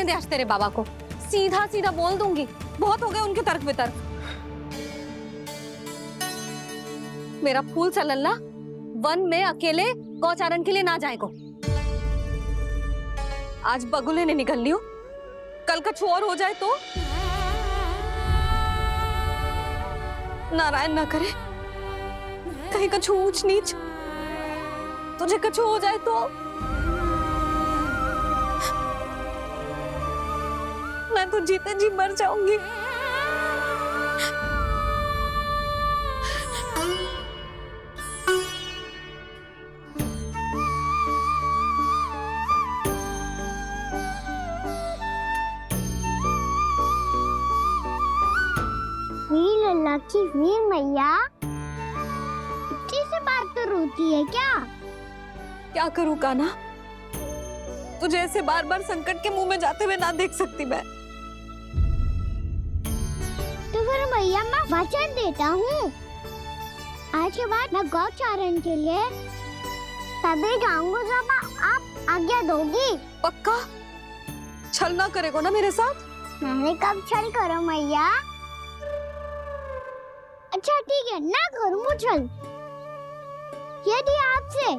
जाने दे आज तेरे बाबा को, सीधा सीधा बोल दूंगी। बहुत हो गए उनके तर्क वितर्क। मेरा फूल सा लल्ला वन में अकेले गौचारण के लिए ना जाए को। आज बगुले ने निकल लियो, कल कछु और हो जाए तो नारायण ना करे, कहीं कछु ऊंच नीच तुझे कछु हो जाए तो मैं तो जीते जी मर जाऊंगी। वीर लल्ला की वीर मैया इतनी से बात तो रोती है क्या? क्या करूं कान्हा, तुझे ऐसे बार बार संकट के मुंह में जाते हुए ना देख सकती मैं। तो फिर मैया मैं वचन देता हूँ, आज के बाद मैं गौचारण के लिए तभी जाऊंगा जब आप आज्ञा दोगी। पक्का? छल ना करेगा ना मेरे साथ? मैंने कब छल करो मैया? अच्छा ठीक है, ना करूँ छल। यदि आपसे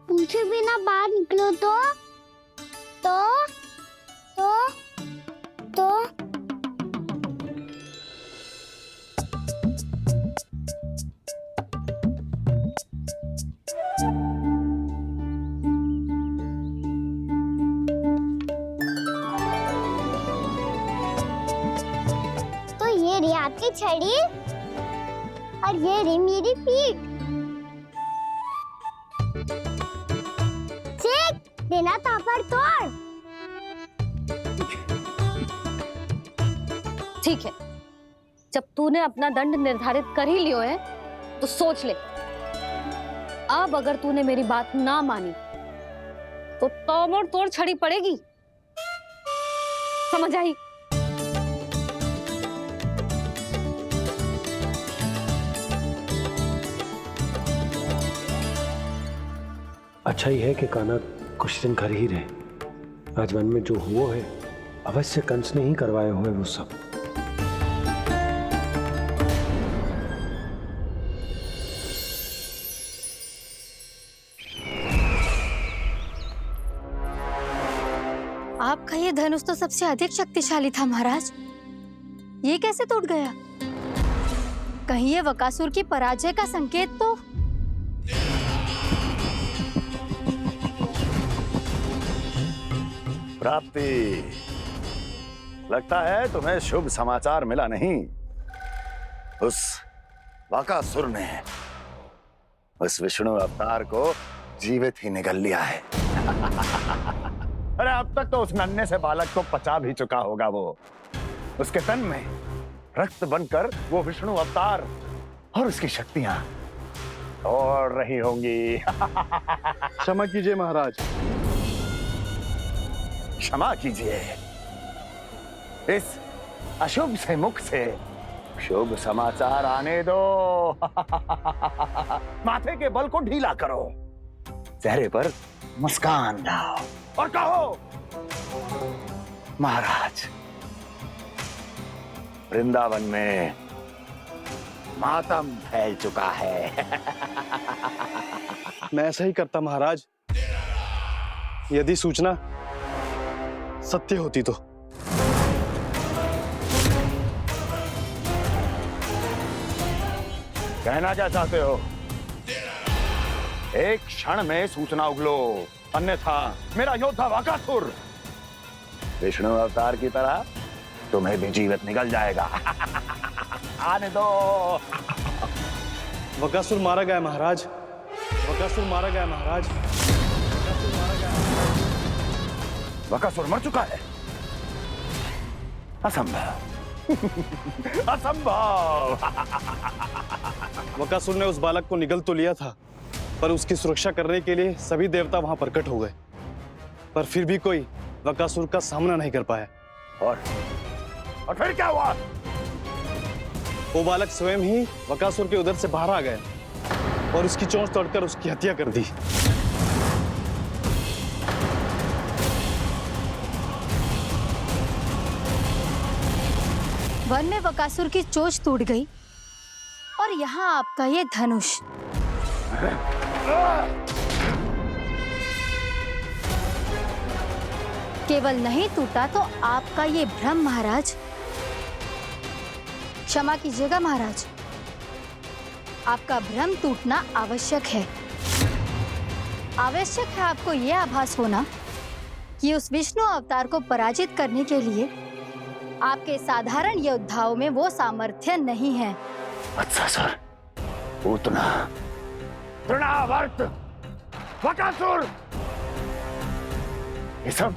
पूछे बिना बाहर निकलो तो ये रही आपकी छड़ी और ये रही मेरी पीठ। देना तापर तोड़। ठीक है, जब तूने अपना दंड निर्धारित कर ही लियो है तो सोच ले, अब अगर तूने मेरी बात ना मानी तो तोड़ तोड़ छड़ी पड़ेगी, समझ आई? अच्छा ही है कि कान्हा कुछ दिन घर ही रहे। आज वन में जो हुआ है अवश्य कंस ने ही करवाए हुए वो सब। आपका ये धनुष तो सबसे अधिक शक्तिशाली था महाराज, ये कैसे टूट गया? कहीं ये बकासुर की पराजय का संकेत तो? प्राप्ति, लगता है तुम्हें शुभ समाचार मिला नहीं। उस बकासुर ने उस विष्णु अवतार को जीवित ही निगल लिया है। अरे अब तक तो उस नन्हे से बालक को पचा भी चुका होगा वो। उसके तन में रक्त बनकर वो विष्णु अवतार और उसकी शक्तियां दौड़ रही होंगी। क्षमा कीजिए महाराज। क्षमा कीजिए, इस अशुभ से मुख से शुभ समाचार आने दो। माथे के बल को ढीला करो, चेहरे पर मुस्कान लाओ और कहो, महाराज, वृंदावन में मातम फैल चुका है। मैं ऐसा ही करता महाराज, यदि सूचना सत्य होती तो। कहना क्या चाहते हो? एक क्षण में सूचना उगलो, अन्यथा मेरा योद्धा बकासुर विष्णु अवतार की तरह तुम्हें भी जीवित निकल जाएगा। आने दो। बकासुर मारा गया महाराज, बकासुर मारा गया महाराज, बकासुर मारा गया। बकासुर मर चुका है? असंभव। असंभव। बकासुर ने उस बालक को निगल तो लिया था, पर उसकी सुरक्षा करने के लिए सभी देवता वहां प्रकट हो गए, पर फिर भी कोई बकासुर का सामना नहीं कर पाया। और फिर क्या हुआ? वो बालक स्वयं ही बकासुर के उदर से बाहर आ गया और उसकी चोंच तोड़कर उसकी हत्या कर दी। वन में बकासुर की चोंच टूट गई और यहाँ आपका ये धनुष। केवल नहीं टूटा तो आपका ये भ्रम महाराज। क्षमा कीजिएगा महाराज, आपका भ्रम टूटना आवश्यक है। आवश्यक है आपको यह आभास होना कि उस विष्णु अवतार को पराजित करने के लिए आपके साधारण योद्धाओं में वो सामर्थ्य नहीं है। वत्सासुर, पूतना, तृणावर्त, बकासुर, ये सब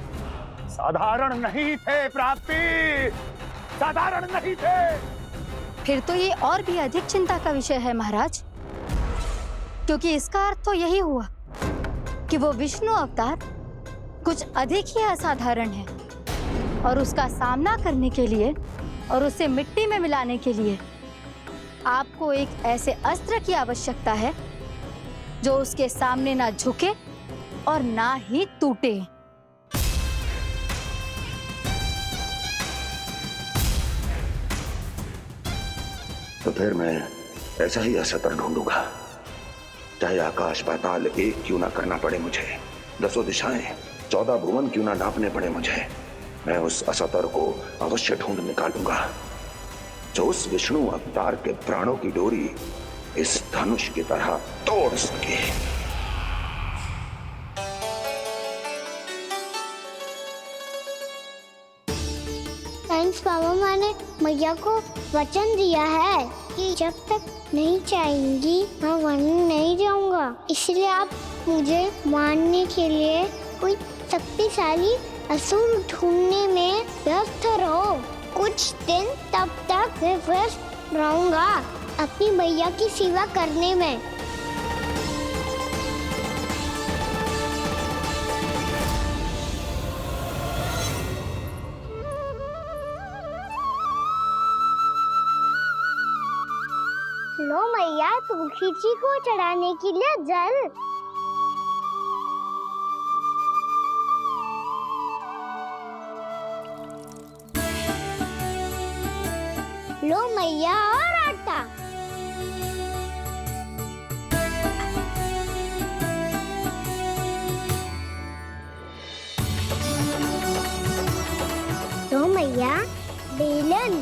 साधारण नहीं थे प्राप्ति, साधारण नहीं थे। फिर तो ये और भी अधिक चिंता का विषय है महाराज, क्योंकि इसका अर्थ तो यही हुआ कि वो विष्णु अवतार कुछ अधिक ही असाधारण है और उसका सामना करने के लिए और उसे मिट्टी में मिलाने के लिए आपको एक ऐसे अस्त्र की आवश्यकता है जो उसके सामने ना झुके और ना ही टूटे। तो फिर मैं ऐसा ही अस्त्र ढूंढूंगा, चाहे आकाश पाताल एक क्यों ना करना पड़े मुझे, 10 दिशाएं 14 भुवन क्यों ना नापने पड़े मुझे, मैं उस अस्त्र को अवश्य ढूंढ निकालूंगा जो उस विष्णु अवतार के प्राणों की डोरी इस धनुष की तरह तोड़ सके। थैंक्स पापा, मैंने मैया को वचन दिया है कि जब तक नहीं चाहेंगी मैं वन में नहीं जाऊंगा। इसलिए आप मुझे मारने के लिए कोई शक्तिशाली असुर ढूंढने में व्यस्त रहो। कुछ दिन तब तक मैं व्यस्त रहूंगा अपनी मैया की सेवा करने में। लो मैया, तुलसी जी को चढ़ाने के लिए जल। लो मैया, और आटा। लो मैया, बेलन।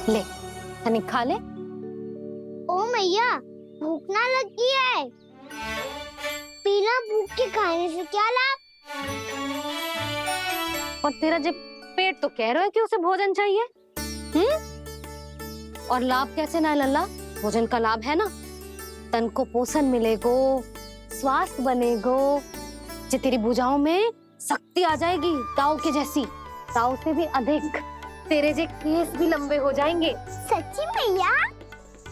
ले तनिक खा ले। ओ मैया, भूख ना लगी है। बिना भूख के खाने से क्या लाभ? और तेरा जब पेट तो कह रहा है कि उसे भोजन चाहिए, और लाभ कैसे ना लल्ला? भोजन का लाभ है ना, तन को पोषण मिलेगो, स्वास्थ्य बनेगो, जे तेरी भुजाओं में शक्ति आ जाएगी ताऊ के जैसी, ताऊ से भी अधिक। तेरे जे केस भी लंबे हो जाएंगे। सच्ची मैया?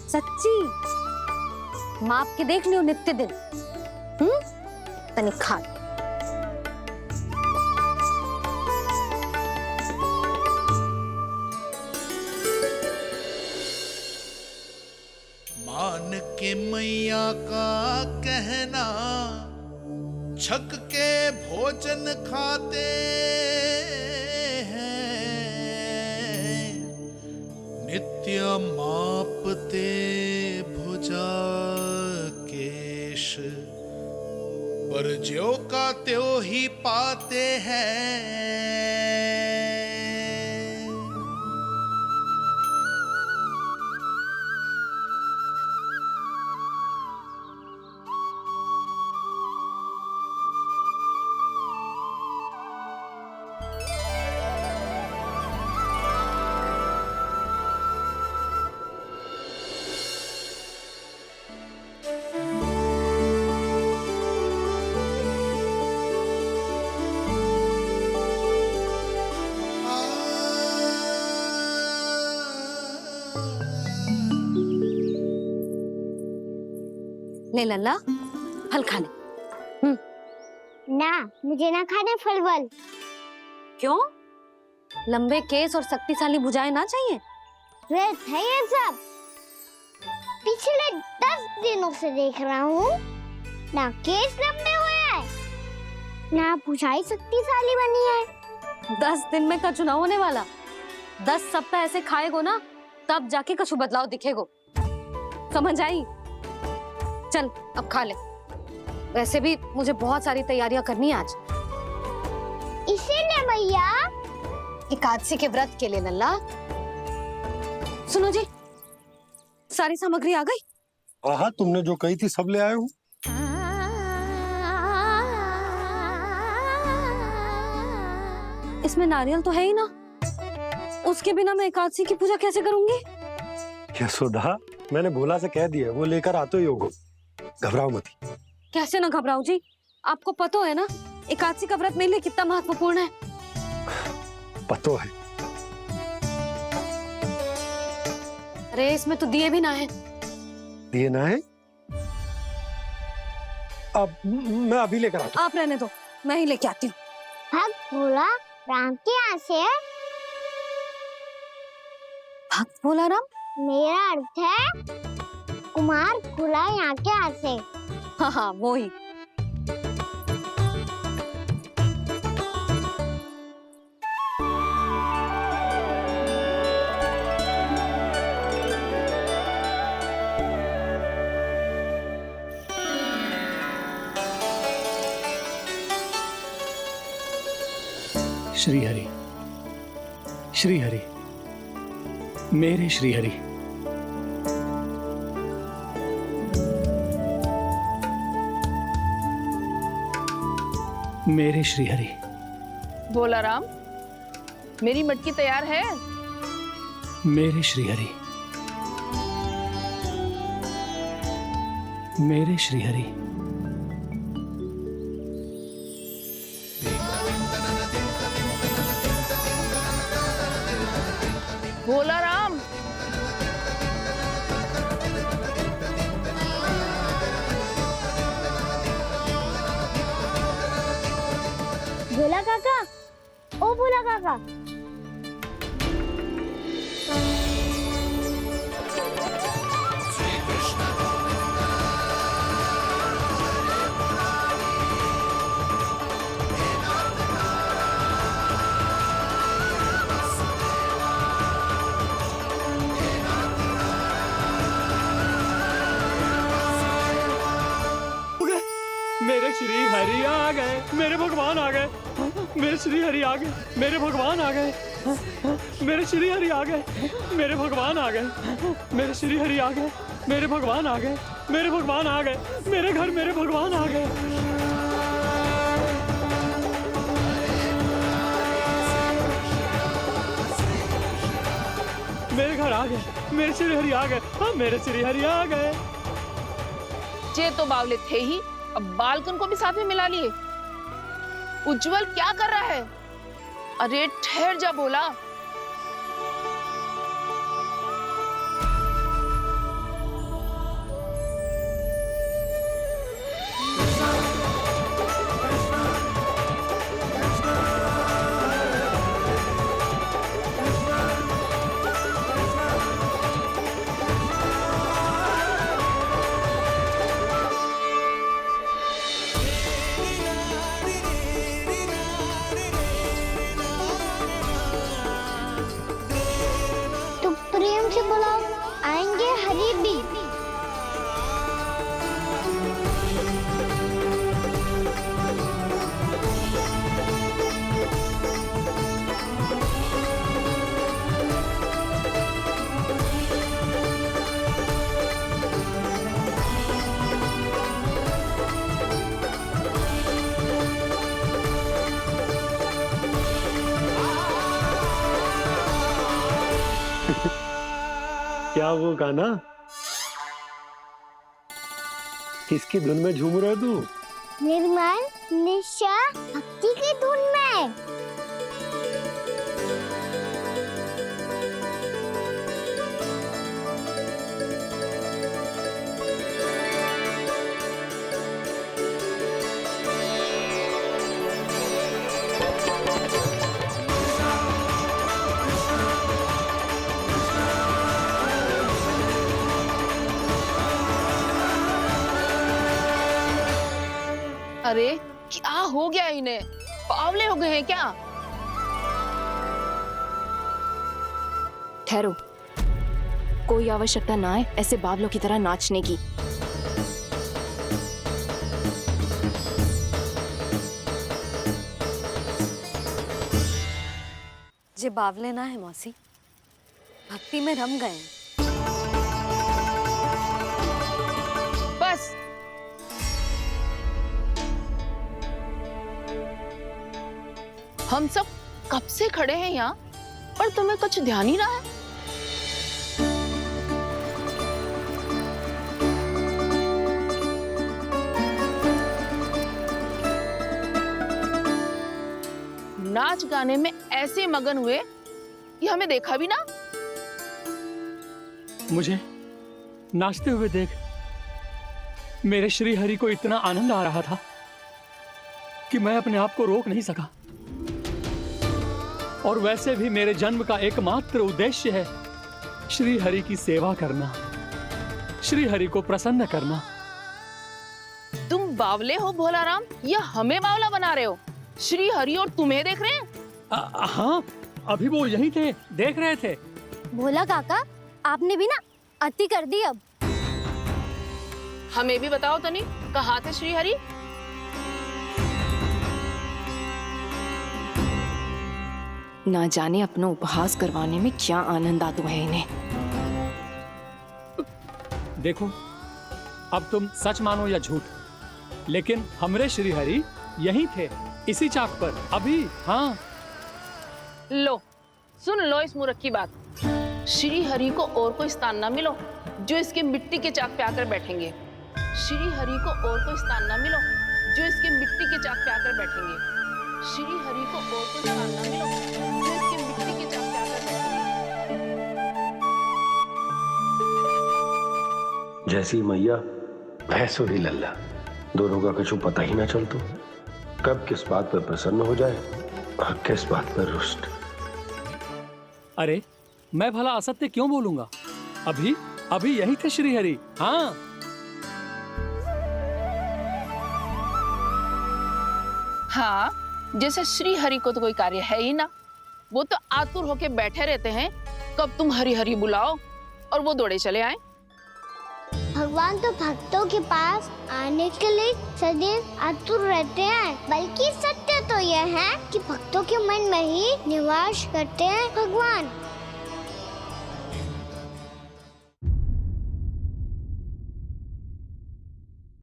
सच्ची, माप के देख लियो नित्य दिन। तनिक खा। मान के मैया का कहना, छक के भोजन खाते हैं, नित्य मापते भुजा केश, पर ज्यों का त्यों ही पाते हैं। ले लल्ला, फल खा ले। ना, मुझे ना खाने फल वल। क्यों? लंबे केस और शक्तिशाली भुजाएं ना चाहिए? व्यर्थ है ये सब। पिछले 10 दिनों से देख रहा हूँ, ना केस लंबे हुए हैं, ना बुझाई शक्तिशाली बनी है। 10 दिन में का चुनाव होने वाला, 10 सप्ताह ऐसे खाएगो ना तब जाके कछु बदलाव दिखेगो, समझ आई? चल अब खा ले, वैसे भी मुझे बहुत सारी तैयारियां करनी है आज। इसीलिए भैया एकादशी के व्रत के लिए नल्ला। सुनो जी, सारी सामग्री आ गई? हाँ, तुमने जो कही थी सब ले आए हूँ। इसमें नारियल तो है ही ना, उसके बिना मैं एकादशी की पूजा कैसे करूंगी? यशोदा, मैंने भोला से कह दिया, वो लेकर आते ही होगो, घबराओ मत। कैसे ना घबराऊं जी, आपको पता है ना एकादशी का व्रत मेरे लिए कितना महत्वपूर्ण है। पतो है। अरे इसमें तो दिए भी ना है। दिए ना है? अब मैं अभी लेकर आता हूँ। आप रहने दो, मैं ही लेके आती हूँ। भक्त भोला राम के यहाँ से है। भक्त भोला राम? मेरा अर्थ है कुमार भोला यहाँ के यहाँ से। हाँ हाँ वो ही। श्री हरि, श्री हरि, मेरे श्री हरि। मेरे श्री हरि। भोला राम, मेरी मटकी तैयार है? मेरे श्री हरि। मेरे श्री हरि। भोला राम, भोला काका, ओ भोला काका। मेरे श्री हरि आ गए, मेरे भगवान आ गए, मेरे श्री हरि आ गए, मेरे भगवान आ गए, मेरे श्री हरि आ गए, मेरे भगवान आ गए, मेरे श्री हरि आ गए, मेरे भगवान आ गए, मेरे भगवान आ गए, मेरे घर मेरे भगवान आ गए। मेरे घर आ गए, मेरे श्री हरि आ गए, हाँ मेरे श्री हरि आ गए। ये तो बावले थे ही, अब बालकन को भी साथ में मिला लिए। उज्जवल क्या कर रहा है? अरे ठहर जा भोला। तो प्रेम से बुलाओ, आएंगे हरि भी। क्या वो गाना? किसकी धुन में झूम रहा तू? निर्मल निशा भक्ति की धुन में। अरे क्या हो गया इन्हें? बावले हो गए हैं क्या? ठहरो, कोई आवश्यकता ना है ऐसे बावलों की तरह नाचने की। जे बावले ना है मौसी, भक्ति में रम गए हैं। बस हम सब कब से खड़े हैं यहाँ, पर तुम्हें कुछ ध्यान ही ना है। नाच गाने में ऐसे मगन हुए कि हमें देखा भी ना। मुझे नाचते हुए देख मेरे श्री हरि को इतना आनंद आ रहा था कि मैं अपने आप को रोक नहीं सका। और वैसे भी मेरे जन्म का एकमात्र उद्देश्य है श्री हरि की सेवा करना, श्री हरि को प्रसन्न करना। तुम बावले हो भोलाराम, या हमें बावला बना रहे हो? श्री हरि और तुम्हें देख रहे हैं? हाँ, अभी वो यहीं थे, देख रहे थे। भोला काका, आपने भी ना अति कर दी अब। हमें भी बताओ तनी, कहाँ थे श्री हरि? ना जाने अपना उपहास करवाने में क्या आनंद आता है इन्हें। देखो, अब तुम सच मानो या झूठ, लेकिन हमरे श्री हरि यहीं थे, इसी चाक पर अभी। हाँ, लो सुन लो इस मूर्ख की बात। श्री हरि को और कोई स्थान ना मिलो जो इसके मिट्टी के चाक पे आकर बैठेंगे। श्री हरि को और कोई स्थान ना मिलो जो इसके मिट्टी के चाक पे आकर बैठेंगे। श्री हरि को और कोई स्थान ना मिलो जो इसके मिट्टी के चाक पे आकर बैठेंगे। जैसी मैया भैंसो ही लल्ला, दोनों का कुछ पता ही ना चलतो, कब किस बात पर प्रसन्न हो जाए और किस बात पर रुष्ट। अरे मैं भला असत्य क्यों बोलूंगा? अभी अभी यही थे श्री हरि। हाँ, हाँ, जैसे श्री हरि को तो कोई कार्य है ही ना। वो तो आतुर होके बैठे रहते हैं कब तुम हरि हरि बुलाओ और वो दौड़े चले आए। भगवान तो भक्तों के पास आने के लिए सदैव आतुर रहते हैं, बल्कि सत्य तो यह है कि भक्तों के मन में ही निवास करते हैं भगवान।